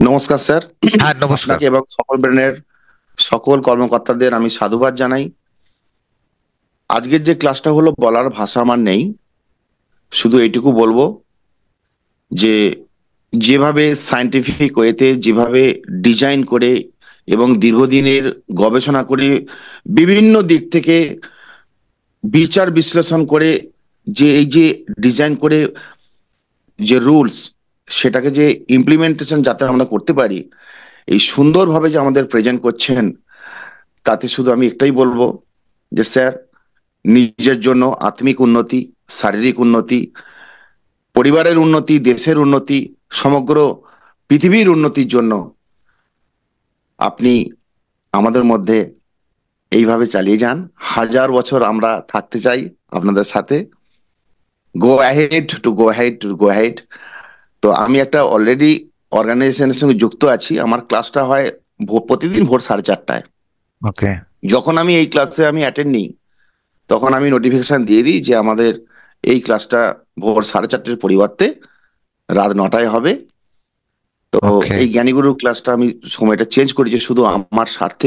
নমস্কার স্যার। হ্যাঁ, নমস্কার। আপনাকে এবং সকল ব্রেনের সকল কর্মকর্তাদের আমি সাধুবাদ জানাই। আজকের যে ক্লাসটা হলো বলার ভাষা আমার নেই, শুধু এইটুকু বলবো যে যেভাবে সায়েন্টিফিক ওয়েতে যেভাবে ডিজাইন করে এবং দীর্ঘদিনের গবেষণা করে বিভিন্ন দিক থেকে বিচার বিশ্লেষণ করে যে এই যে ডিজাইন করে যে রুলস সেটাকে যে ইমপ্লিমেন্টেশন যাতে আমরা করতে পারি, এই সুন্দরভাবে যে আমাদের প্রেজেন্ট করছেন, তাতে শুধু আমি একটাই বলবো যে স্যার, নিজের জন্য আত্মিক উন্নতি, শারীরিক উন্নতি, পরিবারের উন্নতি, দেশের উন্নতি, সমগ্র পৃথিবীর উন্নতির জন্য আপনি আমাদের মধ্যে এইভাবে চালিয়ে যান। 1000 বছর আমরা থাকতে চাই আপনাদের সাথে। Go ahead. তো আমি একটা অলরেডি অর্গানাইজেশনের সঙ্গে যুক্ত আছি। আমার ক্লাসটা হয় প্রতিদিন ভোর 4:30টায়। ওকে। যখন আমি এই ক্লাসে আমি অ্যাটেন্ড নিই, তখন আমি নোটিফিকেশন দিয়ে দিই যে আমাদের এই ক্লাসটা ভোর 4:30টার পরিবর্তে রাত 9টায় হবে। তো ওকে। এই জ্ঞানীগুরু ক্লাসটা আমি সময়টা চেঞ্জ করেছি শুধু আমার স্বার্থে।